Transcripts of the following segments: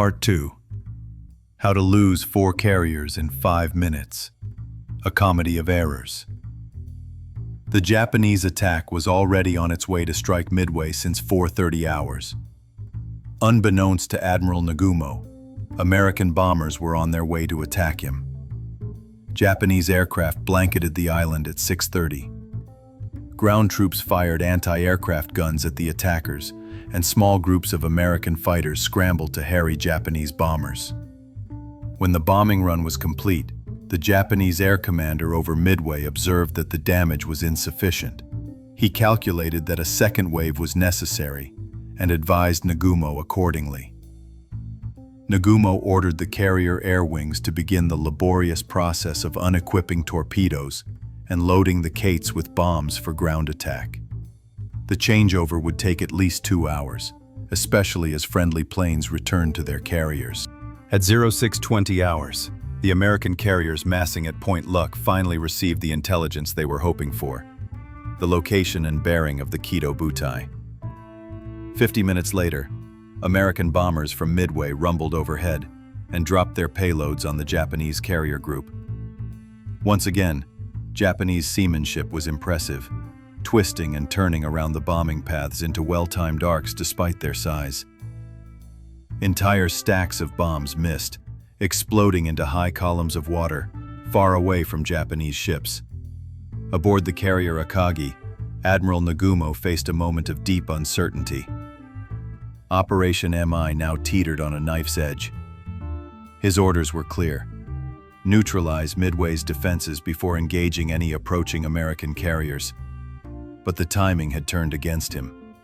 Part 2. How to lose 4 carriers in 5 minutes. A comedy of errors. The Japanese attack was already on its way to strike Midway since 4:30 hours. Unbeknownst to Admiral Nagumo, American bombers were on their way to attack him. Japanese aircraft blanketed the island at 6:30. Ground troops fired anti-aircraft guns at the attackers, and small groups of American fighters scrambled to harry Japanese bombers. When the bombing run was complete, the Japanese air commander over Midway observed that the damage was insufficient. He calculated that a second wave was necessary and advised Nagumo accordingly. Nagumo ordered the carrier air wings to begin the laborious process of unequipping torpedoes and loading the Kates with bombs for ground attack. The changeover would take at least 2 hours, especially as friendly planes returned to their carriers. At 0620 hours, the American carriers massing at Point Luck finally received the intelligence they were hoping for: the location and bearing of the Kido butai. 50 minutes later, American bombers from Midway rumbled overhead and dropped their payloads on the Japanese carrier group. Once again, Japanese seamanship was impressive, twisting and turning around the bombing paths into well-timed arcs despite their size. Entire stacks of bombs missed, exploding into high columns of water, far away from Japanese ships. Aboard the carrier Akagi, Admiral Nagumo faced a moment of deep uncertainty. Operation MI now teetered on a knife's edge. His orders were clear: neutralize Midway's defenses before engaging any approaching American carriers. But the timing had turned against him.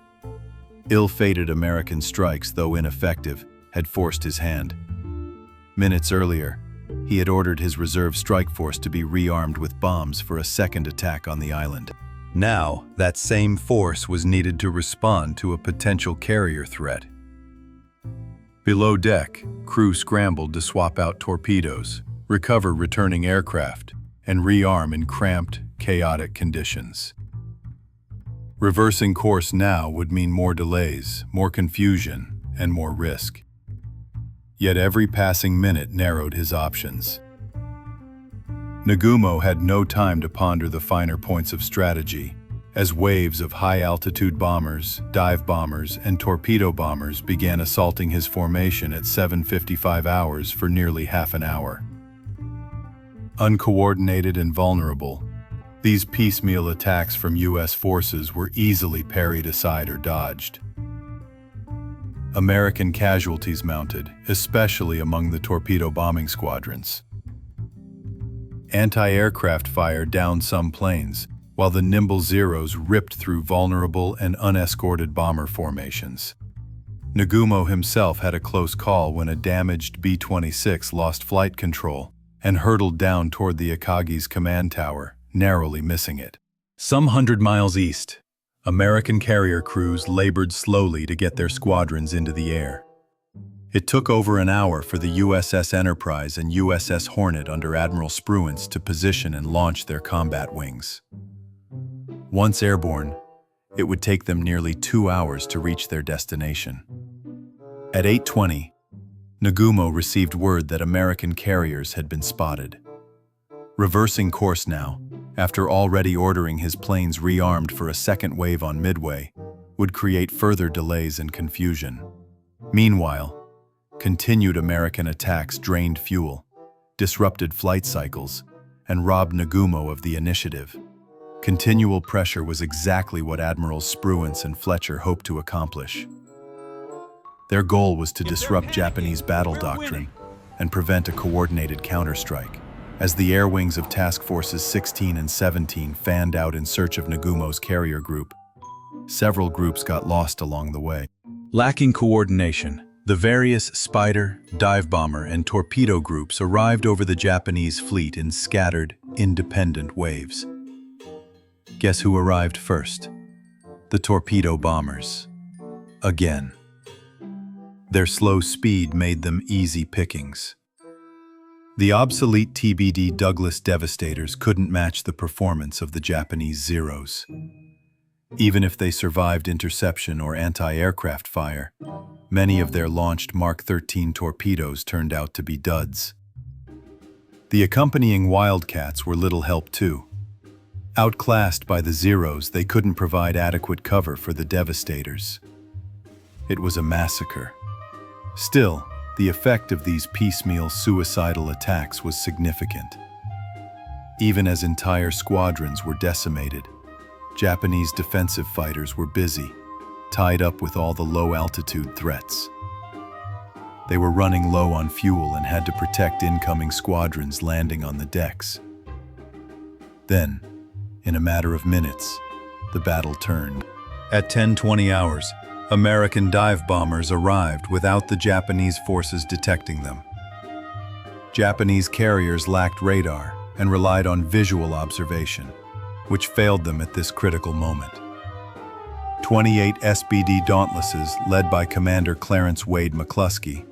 Ill-fated American strikes, though ineffective, had forced his hand. Minutes earlier, he had ordered his reserve strike force to be rearmed with bombs for a second attack on the island. Now, that same force was needed to respond to a potential carrier threat. Below deck, crew scrambled to swap out torpedoes, recover returning aircraft, and rearm in cramped, chaotic conditions. Reversing course now would mean more delays, more confusion, and more risk. Yet every passing minute narrowed his options. Nagumo had no time to ponder the finer points of strategy, as waves of high-altitude bombers, dive bombers, and torpedo bombers began assaulting his formation at 7:55 hours for nearly half an hour. Uncoordinated and vulnerable, these piecemeal attacks from U.S. forces were easily parried aside or dodged. American casualties mounted, especially among the torpedo bombing squadrons. Anti-aircraft fire downed some planes, while the nimble Zeros ripped through vulnerable and unescorted bomber formations. Nagumo himself had a close call when a damaged B-26 lost flight control and hurtled down toward the Akagi's command tower, narrowly missing it. Some 100 miles east, American carrier crews labored slowly to get their squadrons into the air. It took over an hour for the USS Enterprise and USS Hornet under Admiral Spruance to position and launch their combat wings. Once airborne, it would take them nearly 2 hours to reach their destination. At 8:20, Nagumo received word that American carriers had been spotted. Reversing course now, after already ordering his planes rearmed for a second wave on Midway, would create further delays and confusion. Meanwhile, continued American attacks drained fuel, disrupted flight cycles, and robbed Nagumo of the initiative. Continual pressure was exactly what Admirals Spruance and Fletcher hoped to accomplish. Their goal was to disrupt Japanese battle doctrine and prevent a coordinated counterstrike. As the air wings of Task Forces 16 and 17 fanned out in search of Nagumo's carrier group, several groups got lost along the way. Lacking coordination, the various Spider, dive bomber, and torpedo groups arrived over the Japanese fleet in scattered, independent waves. Guess who arrived first? The torpedo bombers. Again. Their slow speed made them easy pickings. The obsolete TBD Devastators couldn't match the performance of the Japanese Zeros. Even if they survived interception or anti-aircraft fire, many of their launched Mark 13 torpedoes turned out to be duds. The accompanying Wildcats were little help too. Outclassed by the Zeros, they couldn't provide adequate cover for the Devastators. It was a massacre. Still, the effect of these piecemeal suicidal attacks was significant. Even as entire squadrons were decimated, Japanese defensive fighters were busy, tied up with all the low-altitude threats. They were running low on fuel and had to protect incoming squadrons landing on the decks. Then, in a matter of minutes, the battle turned. At 10:20 hours, American dive bombers arrived without the Japanese forces detecting them. Japanese carriers lacked radar and relied on visual observation, which failed them at this critical moment. 28 SBD Dauntlesses, led by Commander Clarence Wade McCluskey,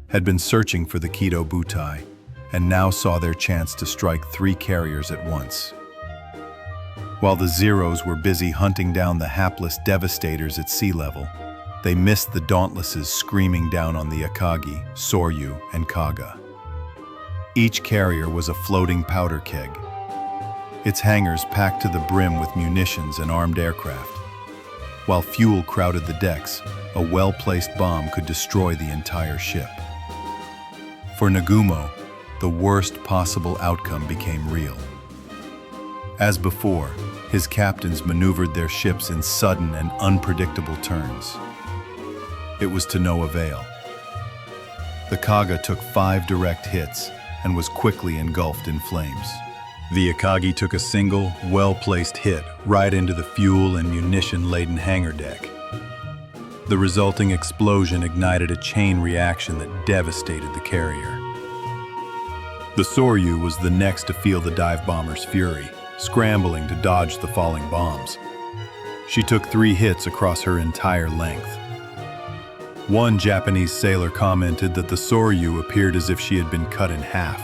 had been searching for the Kido Butai and now saw their chance to strike 3 carriers at once. While the Zeros were busy hunting down the hapless Devastators at sea level, they missed the Dauntlesses screaming down on the Akagi, Soryu, and Kaga. Each carrier was a floating powder keg, its hangars packed to the brim with munitions and armed aircraft. While fuel crowded the decks, a well-placed bomb could destroy the entire ship. For Nagumo, the worst possible outcome became real. As before, his captains maneuvered their ships in sudden and unpredictable turns. It was to no avail. The Kaga took 5 direct hits and was quickly engulfed in flames. The Akagi took a single, well-placed hit right into the fuel and munition-laden hangar deck. The resulting explosion ignited a chain reaction that devastated the carrier. The Soryu was the next to feel the dive bomber's fury, scrambling to dodge the falling bombs. She took 3 hits across her entire length. One Japanese sailor commented that the Soryu appeared as if she had been cut in half.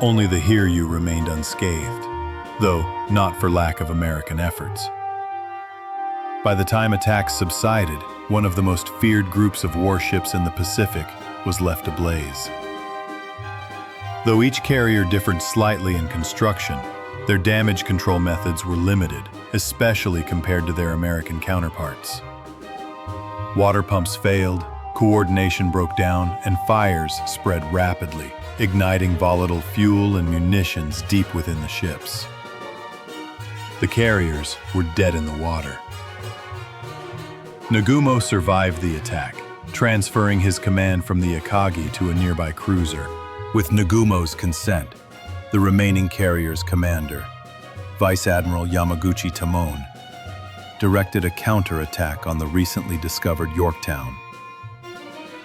Only the Hiryu remained unscathed, though not for lack of American efforts. By the time attacks subsided, one of the most feared groups of warships in the Pacific was left ablaze. Though each carrier differed slightly in construction, their damage control methods were limited, especially compared to their American counterparts. Water pumps failed, coordination broke down, and fires spread rapidly, igniting volatile fuel and munitions deep within the ships. The carriers were dead in the water. Nagumo survived the attack, transferring his command from the Akagi to a nearby cruiser. With Nagumo's consent, the remaining carrier's commander, Vice Admiral Yamaguchi Tamone, directed a counterattack on the recently discovered Yorktown.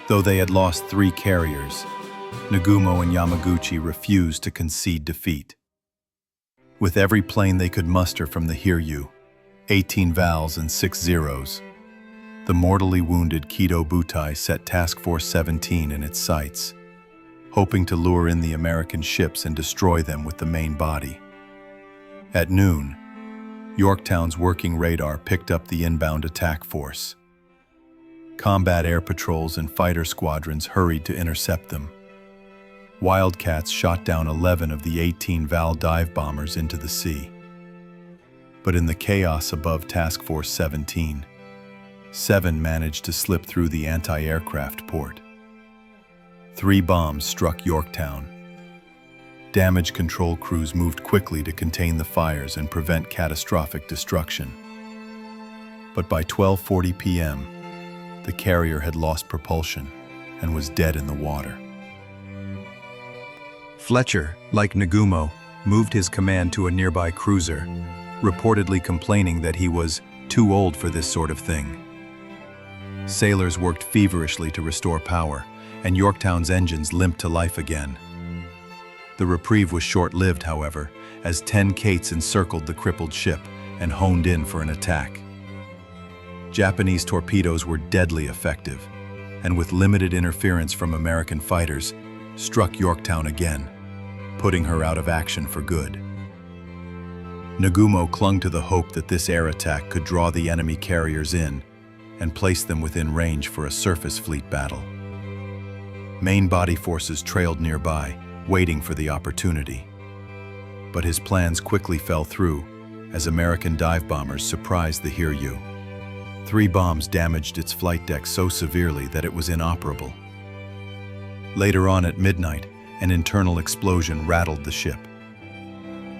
Though they had lost 3 carriers, Nagumo and Yamaguchi refused to concede defeat. With every plane they could muster from the Hiryu, 18 Vals and 6 Zeros, the mortally wounded Kido Butai set Task Force 17 in its sights, hoping to lure in the American ships and destroy them with the main body. At noon, Yorktown's working radar picked up the inbound attack force. Combat air patrols and fighter squadrons hurried to intercept them. Wildcats shot down 11 of the 18 Val dive bombers into the sea. But in the chaos above Task Force 17, 7 managed to slip through the anti-aircraft port. 3 bombs struck Yorktown. Damage control crews moved quickly to contain the fires and prevent catastrophic destruction. But by 12:40 p.m., the carrier had lost propulsion and was dead in the water. Fletcher, like Nagumo, moved his command to a nearby cruiser, reportedly complaining that he was too old for this sort of thing. Sailors worked feverishly to restore power, and Yorktown's engines limped to life again. The reprieve was short-lived, however, as 10 Kates encircled the crippled ship and honed in for an attack. Japanese torpedoes were deadly effective, and with limited interference from American fighters, struck Yorktown again, putting her out of action for good. Nagumo clung to the hope that this air attack could draw the enemy carriers in and place them within range for a surface fleet battle. Main body forces trailed nearby, waiting for the opportunity. But his plans quickly fell through as American dive bombers surprised the Hiryu. 3 bombs damaged its flight deck so severely that it was inoperable. Later on at midnight, an internal explosion rattled the ship.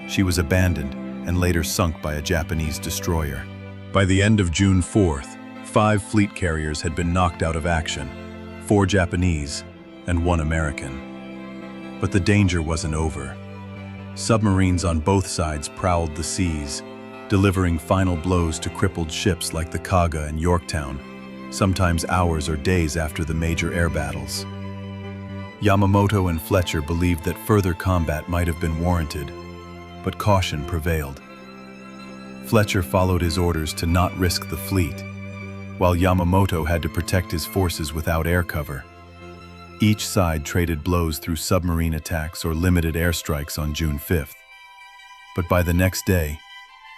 She was abandoned and later sunk by a Japanese destroyer. By the end of June 4th, 5 fleet carriers had been knocked out of action, 4 Japanese and 1 American. But the danger wasn't over. Submarines on both sides prowled the seas, delivering final blows to crippled ships like the Kaga and Yorktown, sometimes hours or days after the major air battles. Yamamoto and Fletcher believed that further combat might have been warranted, but caution prevailed. Fletcher followed his orders to not risk the fleet, while Yamamoto had to protect his forces without air cover. Each side traded blows through submarine attacks or limited airstrikes on June 5th. But by the next day,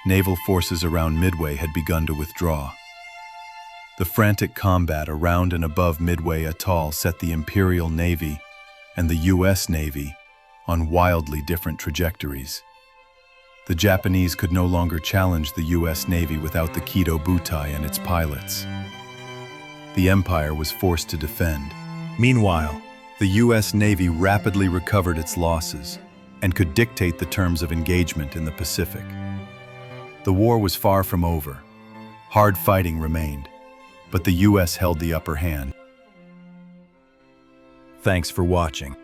naval forces around Midway had begun to withdraw. The frantic combat around and above Midway Atoll set the Imperial Navy and the U.S. Navy on wildly different trajectories. The Japanese could no longer challenge the U.S. Navy without the Kido Butai and its pilots. The Empire was forced to defend. Meanwhile, the U.S. Navy rapidly recovered its losses and could dictate the terms of engagement in the Pacific. The war was far from over. Hard fighting remained, but the U.S. held the upper hand. Thanks for watching.